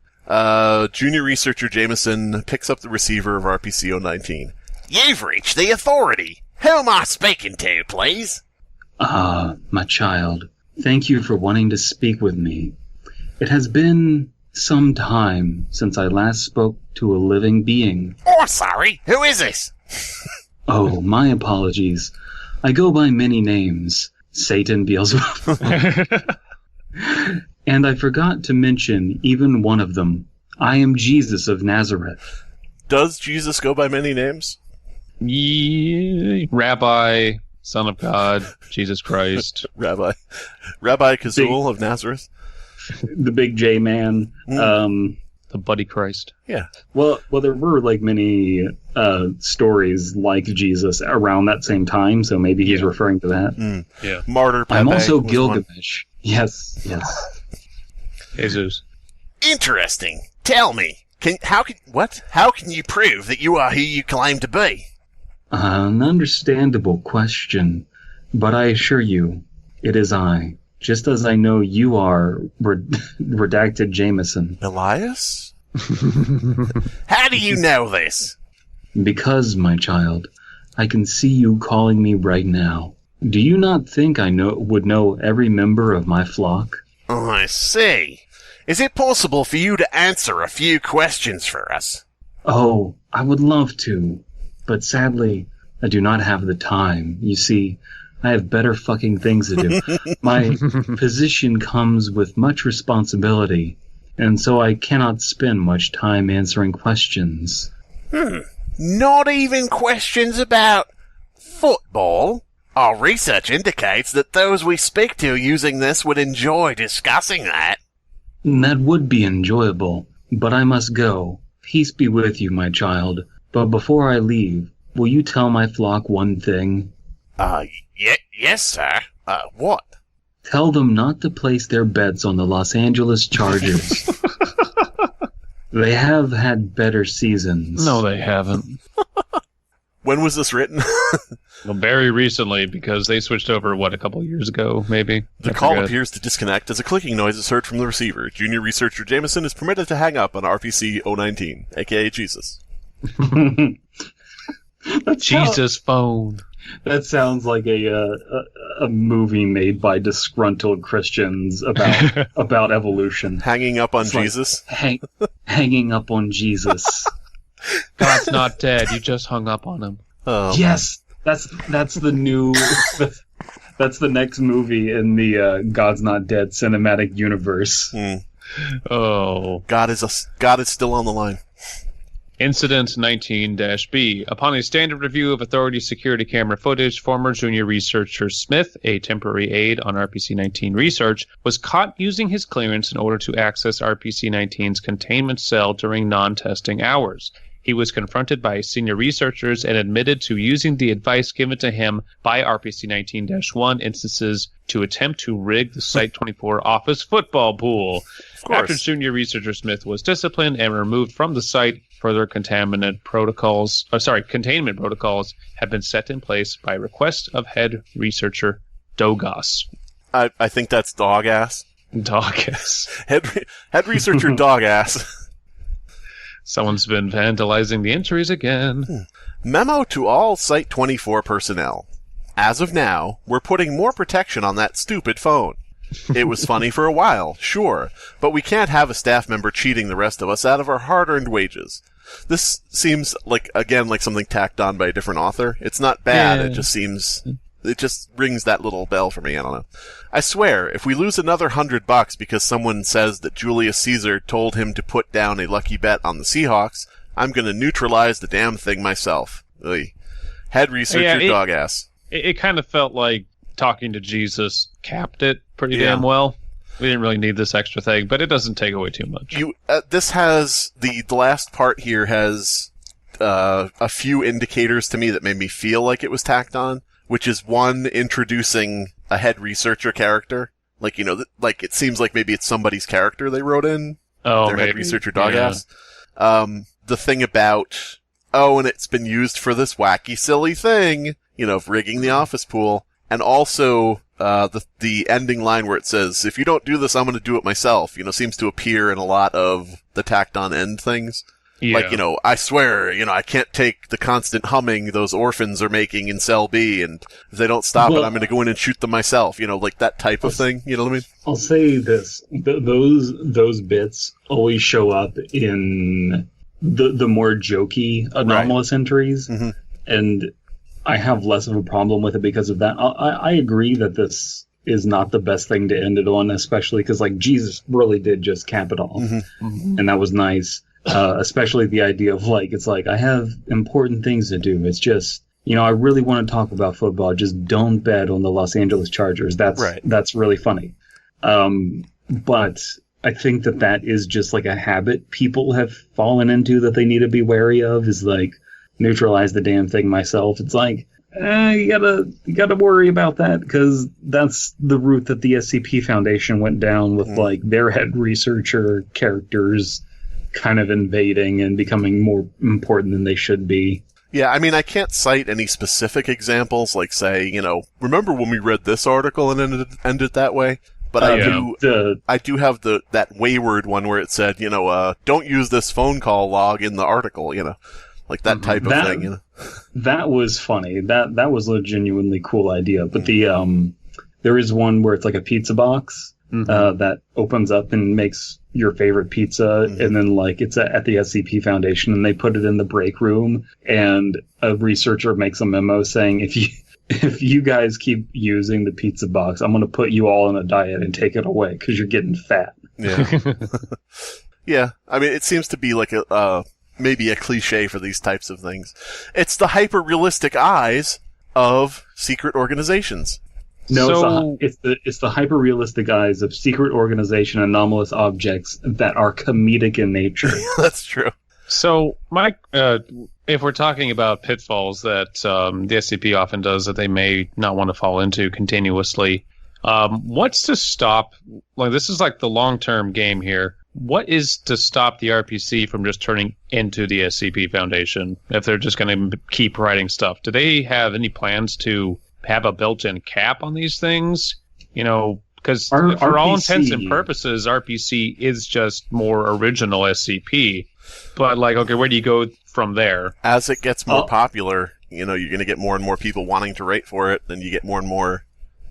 junior researcher Jameson picks up the receiver of RPC-019. You've reached the authority. Who am I speaking to, please? My child. Thank you for wanting to speak with me. It has been some time since I last spoke to a living being. Oh, sorry. Who is this? Oh, my apologies. I go by many names. Satan, Beelzebub. And I forgot to mention even one of them. I am Jesus of Nazareth. Does Jesus go by many names? Yeah, Rabbi, Son of God, Jesus Christ. Rabbi Kazul of Nazareth? The big J man. The Buddy Christ. Yeah. Well, there were like many stories like Jesus around that same time, so maybe he's referring to that. Yeah. Martyr Pepe. I'm also was Gilgamesh. one. Yes. Jesus. Interesting. Tell me, how can you prove that you are who you claim to be? An understandable question, but I assure you, it is I. Just as I know you are, redacted Jameson. Elias? How do you know this? Because, my child, I can see you calling me right now. Do you not think I would know every member of my flock? Oh, I see. Is it possible for you to answer a few questions for us? Oh, I would love to, but sadly, I do not have the time. You see, I have better fucking things to do. My position comes with much responsibility, and so I cannot spend much time answering questions. Not even questions about football? Our research indicates that those we speak to using this would enjoy discussing that. That would be enjoyable, but I must go. Peace be with you, my child. But before I leave, will you tell my flock one thing? Yes, sir. What? Tell them not to place their bets on the Los Angeles Chargers. They have had better seasons. No, they haven't. When was this written? Well, very recently, because they switched over, a couple years ago, maybe? The call appears to disconnect as a clicking noise is heard from the receiver. Junior researcher Jameson is permitted to hang up on RPC 019, aka Jesus. Jesus phone. That sounds like a movie made by disgruntled Christians about evolution. Hanging up on It's Jesus? Like, hanging up on Jesus. God's not dead. You just hung up on him. Oh, Yes, that's the new. That's the next movie in the God's Not Dead cinematic universe. Oh. God is still on the line. Incident 19-B. Upon a standard review of authority security camera footage, former junior researcher Smith, a temporary aide on RPC-19 research, was caught using his clearance in order to access RPC-19's containment cell during non-testing hours. He was confronted by senior researchers and admitted to using the advice given to him by RPC-19-1 instances to attempt to rig the Site-24 office football pool. After junior researcher Smith was disciplined and removed from the site, further containment protocols have been set in place by request of head researcher Dogas. I think that's dog ass. Dogas. Head researcher dog ass. Someone's been vandalizing the entries again. Memo to all Site-24 personnel. As of now, we're putting more protection on that stupid phone. It was funny for a while, sure, but we can't have a staff member cheating the rest of us out of our hard-earned wages. This seems like something tacked on by a different author. It's not bad, It just rings that little bell for me, I don't know. I swear, if we lose another $100 because someone says that Julius Caesar told him to put down a lucky bet on the Seahawks, I'm gonna neutralize the damn thing myself. Ugh. Head researcher dog ass. It kind of felt like talking to Jesus capped it pretty damn well. We didn't really need this extra thing, but it doesn't take away too much. This has the last part here has a few indicators to me that made me feel like it was tacked on, which is one, introducing a head researcher character. Like, it seems like maybe it's somebody's character they wrote in. Oh, their maybe. Head researcher dog ass. The thing about, and it's been used for this wacky, silly thing, of rigging the office pool. And also, the ending line where it says, if you don't do this, I'm going to do it myself, seems to appear in a lot of the tacked on end things. Yeah. Like, I swear, I can't take the constant humming those orphans are making in cell B, and if they don't stop it, I'm going to go in and shoot them myself, like that type of thing, you know what I mean? I'll say this, those bits always show up in the more jokey anomalous entries, and I have less of a problem with it because of that. I agree that this is not the best thing to end it on, especially because, Jesus really did just cap it off, and that was nice. Especially the idea of, I have important things to do. It's just, I really want to talk about football. Just don't bet on the Los Angeles Chargers. That's really funny. But I think that is just, a habit people have fallen into that they need to be wary of, is, neutralize the damn thing myself. It's you gotta worry about that, because that's the route that the SCP Foundation went down with, their head researcher characters kind of invading and becoming more important than they should be. Yeah, I can't cite any specific examples, say, remember when we read this article and ended that way? But I do have that wayward one where it said, don't use this phone call log in the article, like that type of thing. That was funny. That was a genuinely cool idea. But there is one where it's like a pizza box, that opens up and makes your favorite pizza, and then like it's at the SCP Foundation, and they put it in the break room, and a researcher makes a memo saying, if you guys keep using the pizza box, I'm going to put you all on a diet and take it away because you're getting fat. Yeah. Yeah. I mean, it seems to be like maybe a cliche for these types of things. It's the hyper-realistic eyes of secret organizations. No, it's the hyper-realistic eyes of secret organization anomalous objects that are comedic in nature. That's true. So, Mike, if we're talking about pitfalls that the SCP often does that they may not want to fall into continuously, what's to stop? Like, this is like the long-term game here. What is to stop the RPC from just turning into the SCP Foundation if they're just going to keep writing stuff? Do they have any plans to have a built-in cap on these things? You know, because for all intents and purposes, RPC is just more original SCP. But, like, okay, where do you go from there? As it gets more popular, you know, you're going to get more and more people wanting to write for it, then you get more and more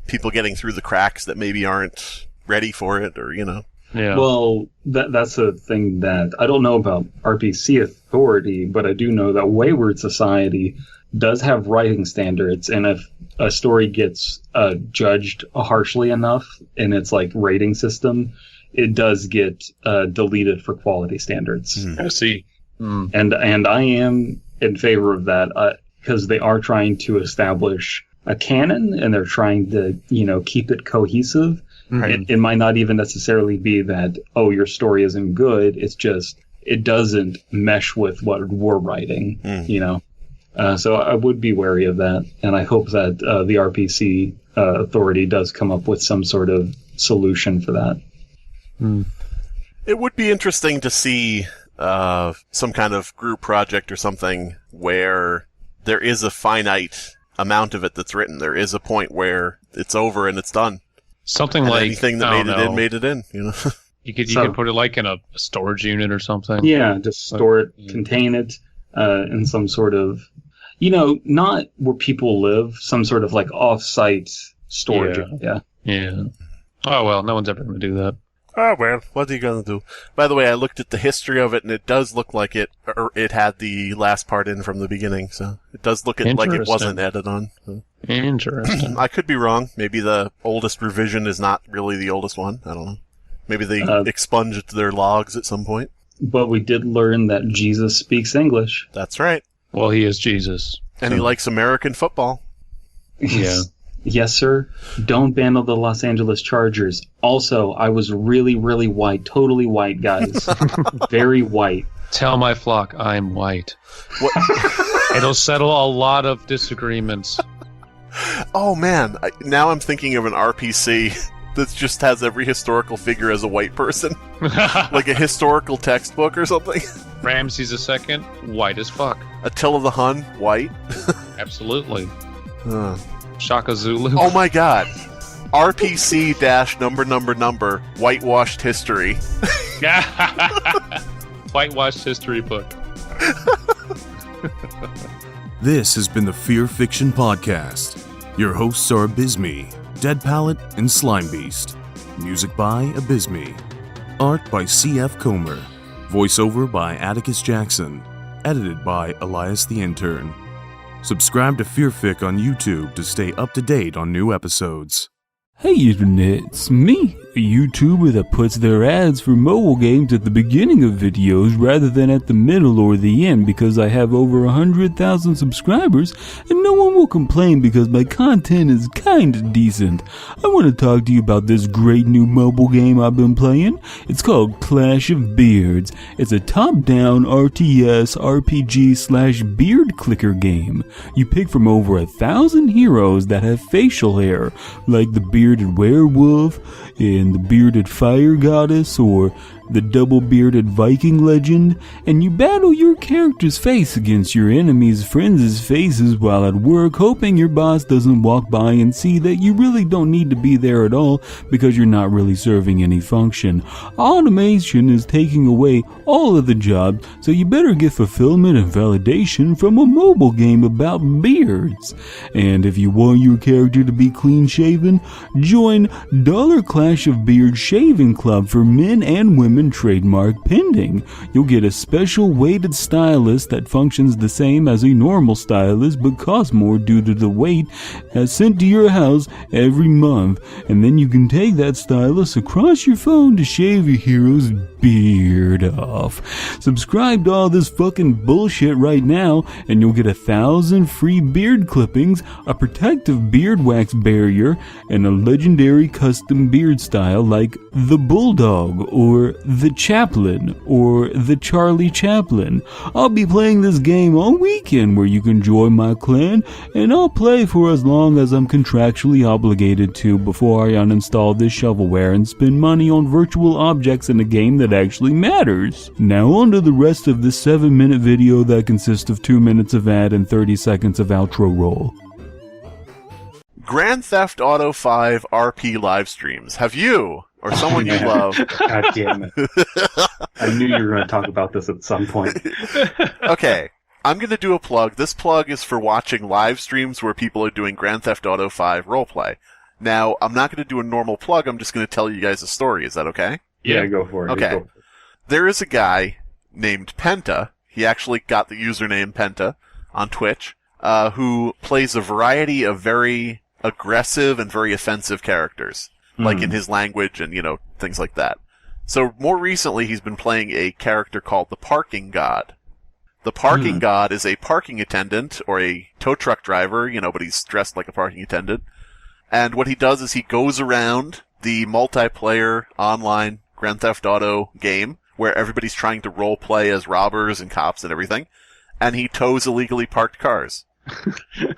people getting through the cracks that maybe aren't ready for it, or, you know. Yeah. Well, that's a thing that I don't know about RPC Authority, but I do know that Wayward Society does have writing standards, and if a story gets judged harshly enough in its like rating system, it does get deleted for quality standards. I see. And I am in favor of that because they are trying to establish a canon, and they're trying to, you know, keep it cohesive. Right. It might not even necessarily be that, oh, your story isn't good. It's just it doesn't mesh with what we're writing, you know. So I would be wary of that, and I hope that the RPC Authority does come up with some sort of solution for that. It would be interesting to see some kind of group project or something where there is a finite amount of it that's written. There is a point where it's over and it's done. Something and like anything that made it in, you know. You could put it like in a storage unit or something. Yeah, just store it, contain it in some sort of, you know, not where people live, some sort of like off-site storage. Yeah. Oh well, no one's ever going to do that. Oh well, what are you going to do? By the way, I looked at the history of it, and it does look like it had the last part in from the beginning, so it does look like it wasn't added on. So. Interesting. I could be wrong. Maybe the oldest revision is not really the oldest one. I don't know. Maybe they expunged their logs at some point. But we did learn that Jesus speaks English. That's right. Well, he is Jesus. And he likes American football. Yeah. Yes, sir. Don't ban the Los Angeles Chargers. Also, I was really, really white. Totally white, guys. Very white. Tell my flock I'm white. It'll settle a lot of disagreements. Oh, man. Now I'm thinking of an RPC that just has every historical figure as a white person. Like a historical textbook or something. Ramses II, white as fuck. Attila the Hun, white. Absolutely. Shaka Zulu. Oh my god. RPC -- whitewashed history. Whitewashed history book. This has been the Fear Fiction Podcast. Your hosts are Abysmii, Dead Palette, and Slimebeast. Music by Abysmii. Art by C.F. Comer. Voiceover by Atticus Jackson. Edited by Elias the Intern. Subscribe to Fearfic on YouTube to stay up to date on new episodes. Hey Internet, it's me, a YouTuber that puts their ads for mobile games at the beginning of videos rather than at the middle or the end because I have over 100,000 subscribers and no one will complain because my content is kinda decent. I want to talk to you about this great new mobile game I've been playing. It's called Clash of Beards. It's a top-down RTS RPG/beard clicker game. You pick from over 1,000 heroes that have facial hair, like the bearded werewolf and the bearded fire goddess or the double-bearded Viking legend, and you battle your character's face against your enemy's friends' faces while at work, hoping your boss doesn't walk by and see that you really don't need to be there at all because you're not really serving any function. Automation is taking away all of the jobs, so you better get fulfillment and validation from a mobile game about beards. And if you want your character to be clean-shaven, join Clash of Protective Beard Shaving Club for men and women trademark pending. You'll get a special weighted stylus that functions the same as a normal stylus but costs more due to the weight, sent to your house every month. And then you can take that stylus across your phone to shave your hero's beard off. Subscribe to all this fucking bullshit right now and you'll get 1,000 free beard clippings, a protective beard wax barrier, and a legendary custom beard style like the Bulldog or the Chaplain or the Charlie Chaplin. I'll be playing this game all weekend where you can join my clan, and I'll play for as long as I'm contractually obligated to before I uninstall this shovelware and spend money on virtual objects in a game that actually matters. Now on to the rest of this 7-minute video that consists of 2 minutes of ad and 30 seconds of outro roll. Grand Theft Auto 5 RP live streams. Have you, or someone you love... God damn it. I knew you were going to talk about this at some point. Okay, I'm going to do a plug. This plug is for watching live streams where people are doing Grand Theft Auto 5 roleplay. Now, I'm not going to do a normal plug, I'm just going to tell you guys a story. Is that okay? Yeah, go for it. Okay. Go for it. There is a guy named Penta. He actually got the username Penta on Twitch, who plays a variety of very aggressive and very offensive characters, like in his language and, things like that. So more recently, he's been playing a character called the Parking God. The Parking God is a parking attendant or a tow truck driver, but he's dressed like a parking attendant. And what he does is he goes around the multiplayer online Grand Theft Auto game where everybody's trying to role play as robbers and cops and everything, and he tows illegally parked cars.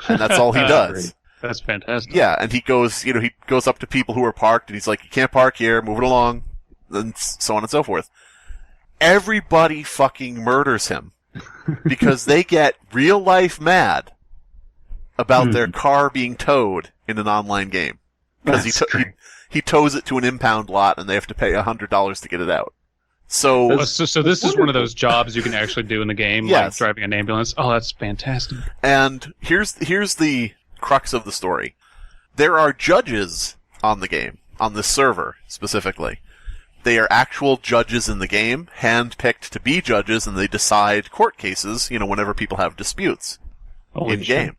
And that's all he does. That's fantastic. Yeah, and he goes, he goes up to people who are parked and he's like, you can't park here, move it along, and so on and so forth. Everybody fucking murders him because they get real life mad about their car being towed in an online game. Because he tows it to an impound lot and they have to pay $100 to get it out. So this is one of those jobs you can actually do in the game, like driving an ambulance. Oh, that's fantastic. And here's the crux of the story. There are judges on the game, on this server specifically. They are actual judges in the game, hand-picked to be judges, and they decide court cases, whenever people have disputes in-game.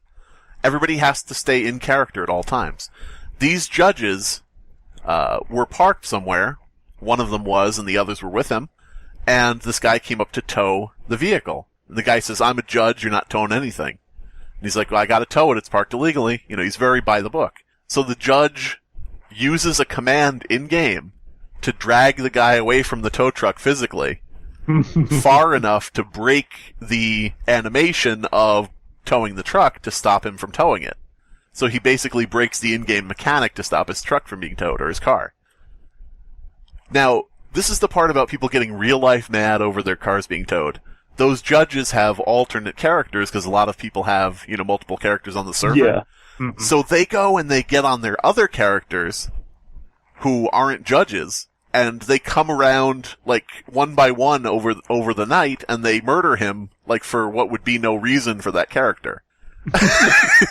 Everybody has to stay in character at all times. These judges were parked somewhere. One of them was, and the others were with him. And this guy came up to tow the vehicle. And the guy says, I'm a judge, you're not towing anything. And he's like, well, I gotta tow it, it's parked illegally. He's very by the book. So the judge uses a command in-game to drag the guy away from the tow truck physically far enough to break the animation of towing the truck to stop him from towing it. So he basically breaks the in-game mechanic to stop his truck from being towed, or his car. Now, this is the part about people getting real-life mad over their cars being towed. Those judges have alternate characters, because a lot of people have, multiple characters on the server. Yeah. Mm-hmm. So they go and they get on their other characters, who aren't judges, and they come around, one by one over the night, and they murder him, for what would be no reason for that character.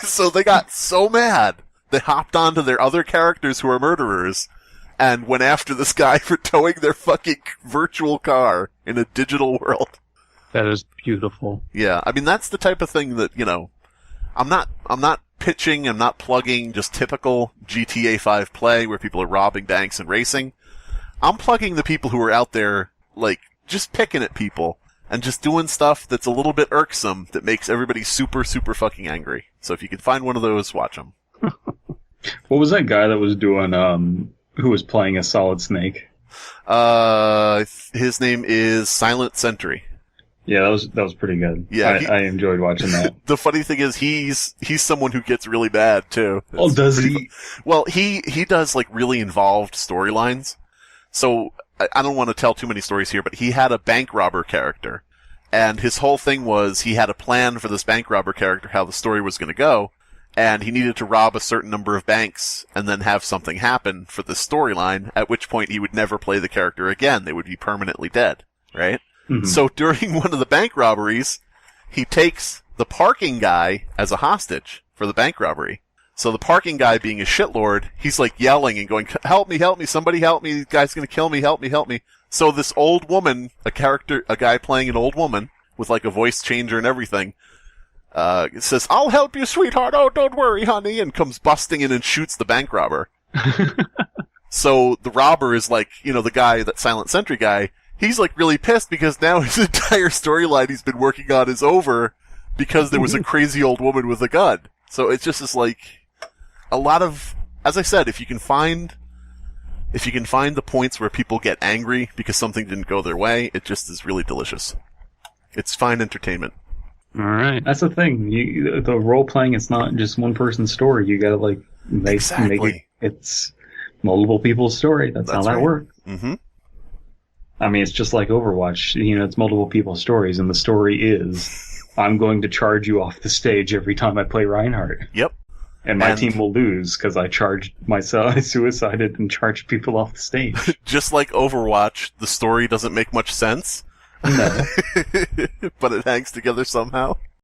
So they got so mad, they hopped onto their other characters who are murderers, and went after this guy for towing their fucking virtual car in a digital world. That is beautiful. Yeah, I mean, that's the type of thing that, I'm not pitching, I'm not plugging just typical GTA 5 play where people are robbing banks and racing. I'm plugging the people who are out there, just picking at people and just doing stuff that's a little bit irksome that makes everybody super, super fucking angry. So if you can find one of those, watch them. What was that guy that was doing, who was playing a Solid Snake? His name is Silent Sentry. Yeah, that was pretty good. Yeah, I enjoyed watching that. The funny thing is, he's someone who gets really bad too. Oh, does he? Well, he does really involved storylines. So I don't want to tell too many stories here, but he had a bank robber character, and his whole thing was he had a plan for this bank robber character, how the story was going to go, and he needed to rob a certain number of banks and then have something happen for this storyline, at which point he would never play the character again. They would be permanently dead, right? Mm-hmm. So during one of the bank robberies, he takes the parking guy as a hostage for the bank robbery. So the parking guy, being a shitlord, he's like yelling and going, help me, somebody help me, the guy's gonna kill me, help me. So this old woman, a guy playing an old woman, with like a voice changer and everything, says, I'll help you, sweetheart, oh, don't worry, honey, and comes busting in and shoots the bank robber. So the robber is like, the guy, that silent sentry guy, he's like really pissed because now his entire storyline he's been working on is over because there was a crazy old woman with a gun. So it's just this like, a lot of, as I said, if you can find the points where people get angry because something didn't go their way, it just is really delicious. It's fine entertainment. All right, that's the thing. The role playing, it's not just one person's story. You gotta like make it's multiple people's story. That's how that right. works. Mm-hmm. I mean, it's just like Overwatch. It's multiple people's stories, and the story is, I'm going to charge you off the stage every time I play Reinhardt. Yep. And my team will lose because I charged myself, I suicided and charged people off the stage. Just like Overwatch, the story doesn't make much sense. No. But it hangs together somehow.